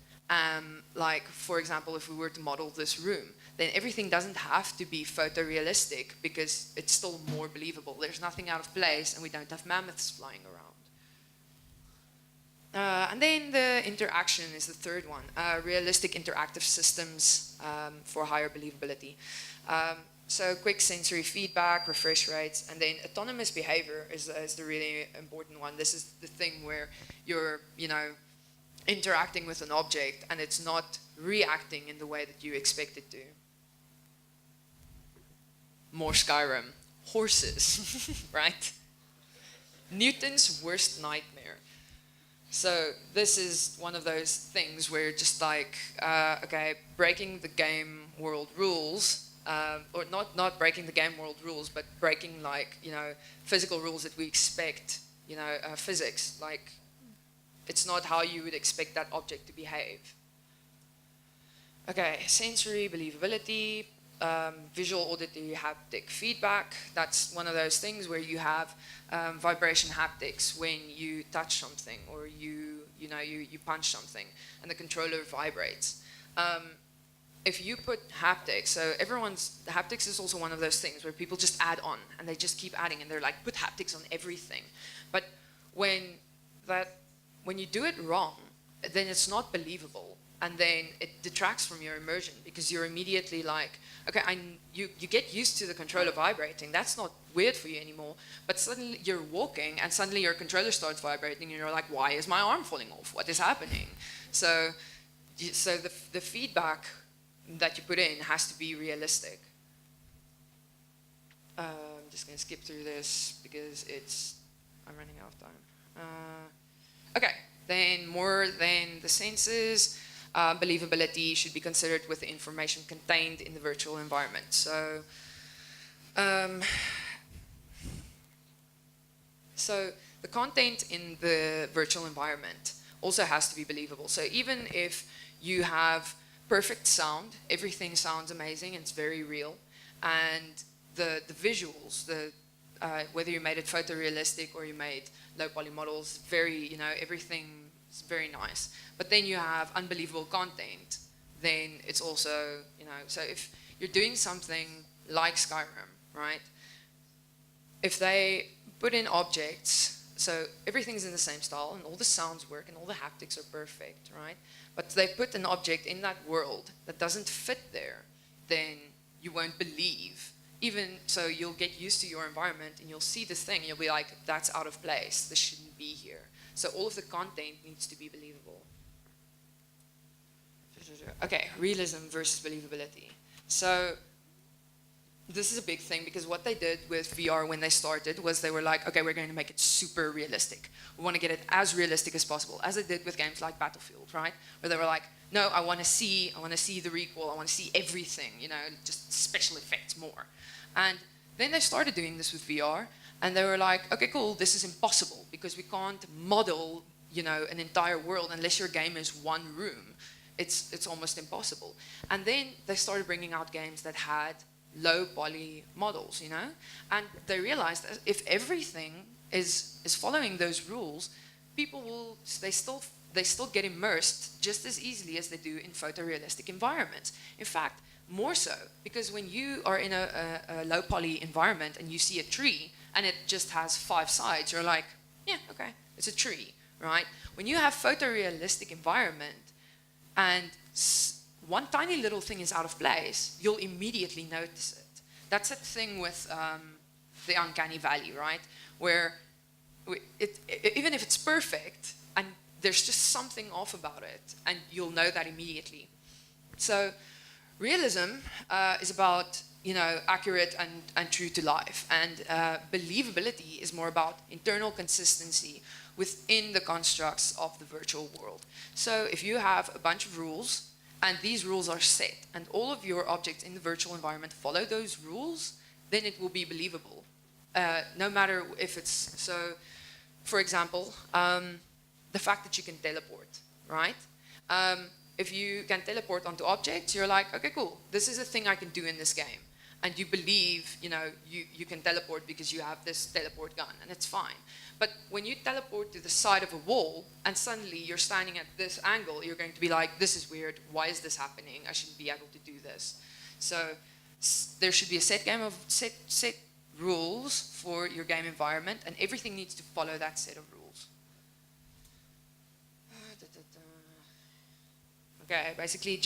like for example, if we were to model this room, then everything doesn't have to be photorealistic because it's still more believable. There's nothing out of place and we don't have mammoths flying around. And then the interaction is the third one. Realistic interactive systems for higher believability. So quick sensory feedback, refresh rates, and then autonomous behavior is the really important one. This is the thing where you're, interacting with an object and it's not reacting in the way that you expect it to. More Skyrim. Horses, right? Newton's worst nightmare. So this is one of those things where just like, okay, breaking the game world rules, or not breaking the game world rules, but breaking like, physical rules that we expect, physics, like it's not how you would expect that object to behave. Okay, sensory believability, visual, auditory, haptic feedback. That's one of those things where you have vibration haptics when you touch something or you punch something and the controller vibrates. If you put haptics, so haptics is also one of those things where people just add on and they just keep adding and they're like, put haptics on everything. But when you do it wrong, then it's not believable. And then it detracts from your immersion because you're immediately like, okay, you get used to the controller vibrating. That's not weird for you anymore. But suddenly you're walking and suddenly your controller starts vibrating and you're like, why is my arm falling off? What is happening? So the feedback that you put in has to be realistic. I'm just going to skip through this because I'm running out of time. Okay, then more than the senses. Believability should be considered with the information contained in the virtual environment. So the content in the virtual environment also has to be believable. So even if you have perfect sound, everything sounds amazing and it's very real, and the visuals, whether you made it photorealistic or you made low poly models, everything is very nice. But then you have unbelievable content, then it's also, so if you're doing something like Skyrim, right? If they put in objects, so everything's in the same style and all the sounds work and all the haptics are perfect, right? But they put an object in that world that doesn't fit there, then you won't believe. Even so, you'll get used to your environment and you'll see this thing and you'll be like, that's out of place, this shouldn't be here. So all of the content needs to be believable. Okay, realism versus believability. So this is a big thing because what they did with VR when they started was they were like, okay, we're going to make it super realistic. We want to get it as realistic as possible, as they did with games like Battlefield, right? Where they were like, no, I want to see the recoil, I want to see everything, just special effects more. And then they started doing this with VR, and they were like, okay, cool, this is impossible because we can't model, an entire world unless your game is one room. It's almost impossible. And then they started bringing out games that had low poly models, and they realized that if everything is following those rules, people they still get immersed just as easily as they do in photorealistic environments. In fact, more so, because when you are in a low poly environment and you see a tree and it just has 5 sides, you're like, yeah, okay, it's a tree, right? When you have photorealistic environment and one tiny little thing is out of place, you'll immediately notice it. That's that thing with the uncanny valley, right? Where even if it's perfect and there's just something off about it, and you'll know that immediately. So realism is about accurate and true to life, and believability is more about internal consistency within the constructs of the virtual world. So if you have a bunch of rules and these rules are set and all of your objects in the virtual environment follow those rules, then it will be believable. No matter if it's, so for example, the fact that you can teleport, right? If you can teleport onto objects, you're like, okay, cool, this is a thing I can do in this game. And you believe, you can teleport because you have this teleport gun, and it's fine. But when you teleport to the side of a wall, and suddenly you're standing at this angle, you're going to be like, this is weird, why is this happening? I shouldn't be able to do this. So there should be a set rules for your game environment, and everything needs to follow that set of rules. Okay, basically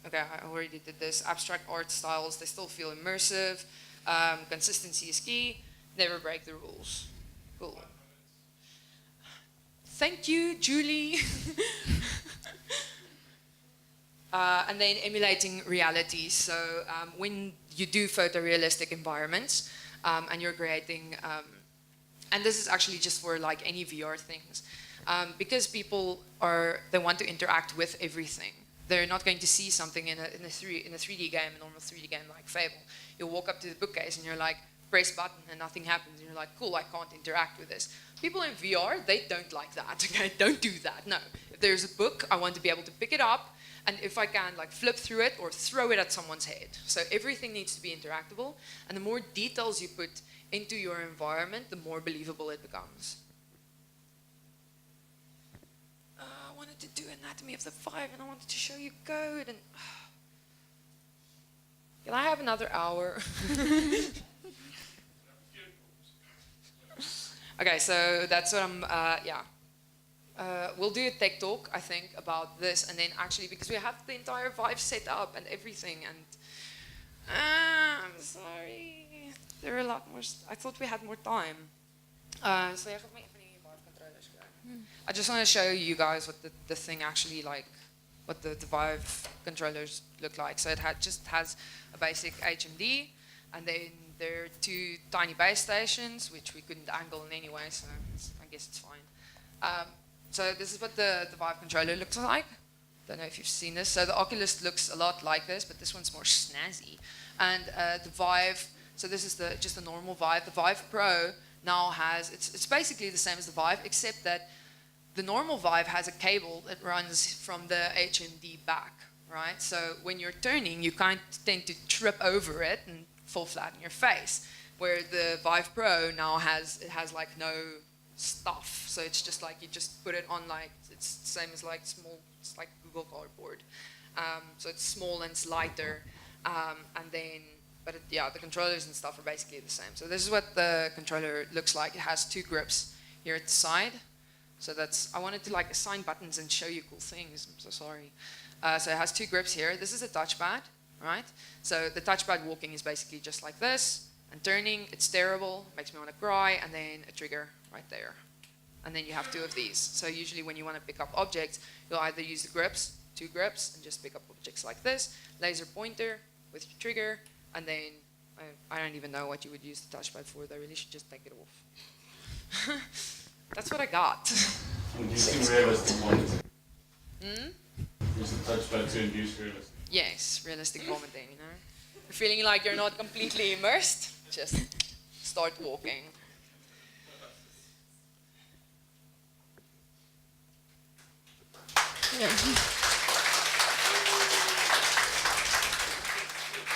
okay, I already did this. Abstract art styles, they still feel immersive. Consistency is key. Never break the rules. Cool. Thank you, Julie. And then emulating reality. So when you do photorealistic environments and you're creating and this is actually just for like any VR things, because people they want to interact with everything. They're not going to see something in a 3D game, a normal 3D game like Fable. You'll walk up to the bookcase and you're like, press button and nothing happens. And you're like, cool, I can't interact with this. People in VR, they don't like that. Okay, don't do that. No, if there's a book, I want to be able to pick it up, and if I can, like flip through it or throw it at someone's head. So everything needs to be interactable, and the more details you put into your environment, the more believable it becomes. I wanted to do Anatomy of the Vive, and I wanted to show you code, and can I have another hour? Okay, so that's what I'm, yeah. We'll do a tech talk, I think, about this, and then actually, because we have the entire Vive set up and everything, and I'm sorry, there are a lot more, I thought we had more time. So jy gaan my van die Vive controllers kry. I just want to show you guys what the thing actually like, what the Vive controllers look like. So it just has a basic HMD, and then there are 2 tiny base stations, which we couldn't angle in any way, so I guess it's fine. So this is what the Vive controller looks like. Don't know if you've seen this. So the Oculus looks a lot like this, but this one's more snazzy. And the Vive, so this is just the normal Vive. The Vive Pro now has, it's basically the same as the Vive, except that the normal Vive has a cable that runs from the HMD back, right? So when you're turning, you kind of tend to trip over it and fall flat in your face. Where the Vive Pro now has like no stuff, so it's just like you just put it on, like it's the same as like small, it's like Google Cardboard. So it's small and it's lighter, and then yeah, the controllers and stuff are basically the same. So this is what the controller looks like. It has 2 grips here at the side. So I wanted to like assign buttons and show you cool things. I'm so sorry. So it has 2 grips here. This is a touchpad, right? So the touchpad walking is basically just like this, and turning, it's terrible, makes me want to cry, and then a trigger right there. And then you have 2 of these. So usually when you want to pick up objects, you'll either use the grips, 2 grips, and just pick up objects like this, laser pointer with your trigger, and then I don't even know what you would use the touchpad for. They really should just take it off. That's what I got. Inducing realistic commenting. Use the touchpad to induce realistic. Yes, realistic commenting, you know. You're feeling like you're not completely immersed, just start walking. Yeah.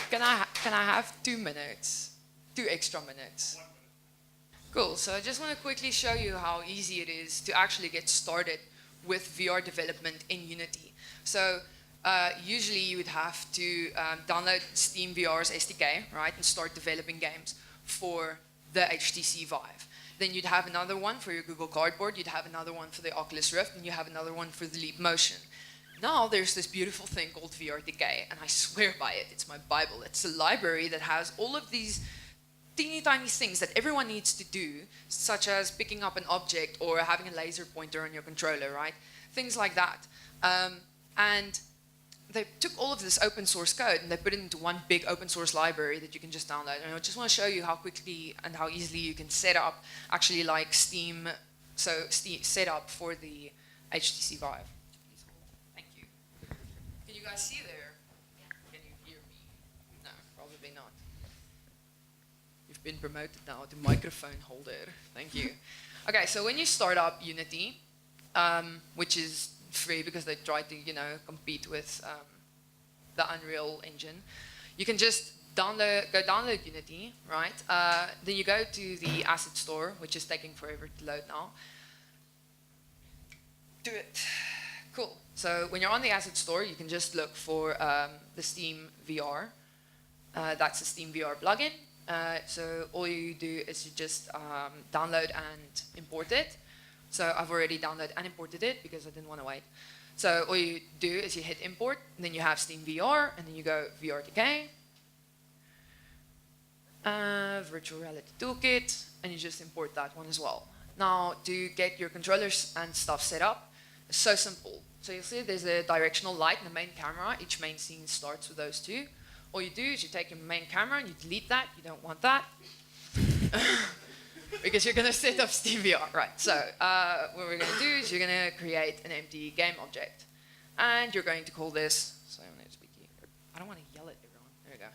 Can I have 2 minutes? 2 extra minutes. Cool, so I just want to quickly show you how easy it is to actually get started with VR development in Unity. So usually you would have to download Steam VR's SDK, right, and start developing games for the HTC Vive. Then you'd have another one for your Google Cardboard, you'd have another one for the Oculus Rift, and you have another one for the Leap Motion. Now there's this beautiful thing called VRDK, and I swear by it, it's my Bible. It's a library that has all of these teeny tiny things that everyone needs to do, such as picking up an object or having a laser pointer on your controller, right? Things like that. And they took all of this open source code and they put it into one big open source library that you can just download. And I just want to show you how quickly and how easily you can set up actually like Steam, so Steam set up for the HTC Vive. Thank you. Can you guys see there? Can you hear me? No, probably not. You've been promoted now to microphone holder. Thank you. Okay, so when you start up Unity, which is free because they try to, compete with the Unreal Engine, you can just download Unity, right? Then you go to the asset store, which is taking forever to load now. Do it. Cool. So when you're on the asset store, you can just look for the Steam VR. That's the Steam VR plugin. So all you do is you just download and import it. So I've already downloaded and imported it because I didn't want to wait. So all you do is you hit import, and then you have Steam VR, and then you go VRDK, Virtual Reality Toolkit, and you just import that one as well. Now to get your controllers and stuff set up, it's so simple. So you'll see there's a directional light and a main camera. Each main scene starts with those 2. All you do is you take your main camera and you delete that. You don't want that. because you're going to set up SteamVR. Right, so what we're going to do is you're going to create an empty game object. And you're going to call this, so I'm going to speak here. I don't want to yell at everyone. There we go.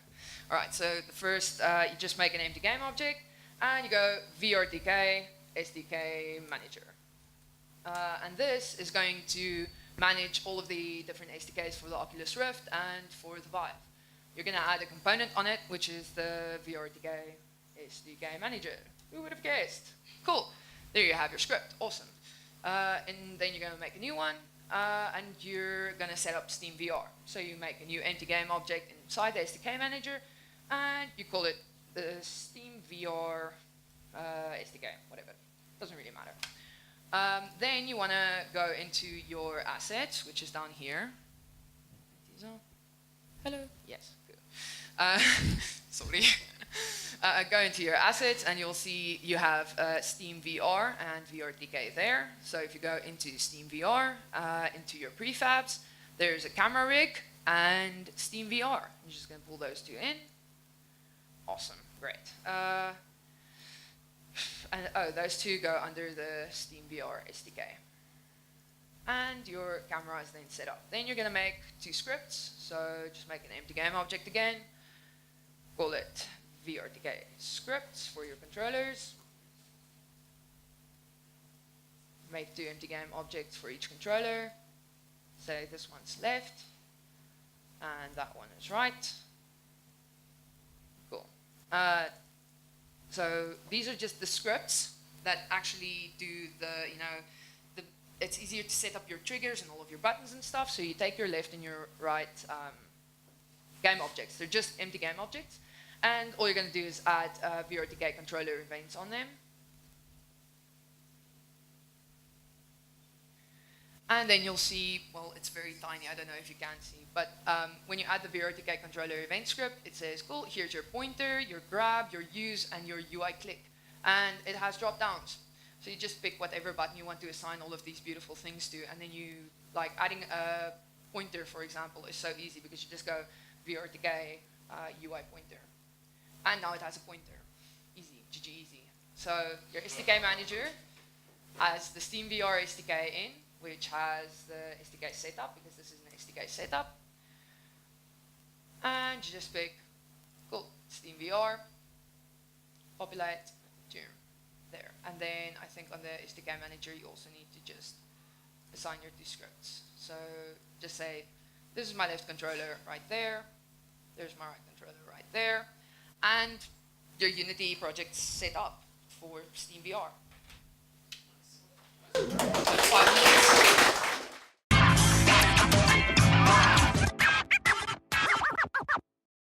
All right, so the first, you just make an empty game object, and you go VRDK SDK manager. And this is going to manage all of the different SDKs for the Oculus Rift and for the Vive. You're going to add a component on it, which is the VRDK SDK manager. Who would have guessed? Cool. There you have your script. Awesome. And then you're going to make a new one, and you're going to set up SteamVR. So you make a new empty game object inside the SDK manager, and you call it the SteamVR SDK, whatever. Doesn't really matter. Then you want to go into your assets, which is down here. Hello. Yes. Good. Sorry. Go into your assets, and you'll see you have SteamVR and VRDK there. So if you go into SteamVR, into your prefabs, there's a camera rig and SteamVR. You're just going to pull those two in. Awesome. Great. And those two go under the SteamVR SDK. And your camera is then set up. Then you're going to make two scripts. So just make an empty game object again. Call it VRDK scripts for your controllers. Make two empty game objects for each controller. Say this one's left, and that one is right. Cool. So these are just the scripts that actually do the, it's easier to set up your triggers and all of your buttons and stuff. So you take your left and your right game objects. They're just empty game objects. And all you're going to do is add VRDK controller events on them. And then you'll see, well, it's very tiny. I don't know if you can see. But when you add the VRDK controller event script, it says, cool, here's your pointer, your grab, your use, and your UI click. And it has drop downs. So you just pick whatever button you want to assign all of these beautiful things to. And then you, like adding a pointer, for example, is so easy because you just go VRDK UI pointer. And now it has a pointer. Easy, GG easy. So your SDK manager has the SteamVR SDK in, which has the SDK setup, because this is an SDK setup. And you just pick, cool, SteamVR, populate, there. And then I think on the SDK manager, you also need to just assign your two scripts. So just say, this is my left controller right there. There's my right controller right there. And your Unity project's set up for SteamVR.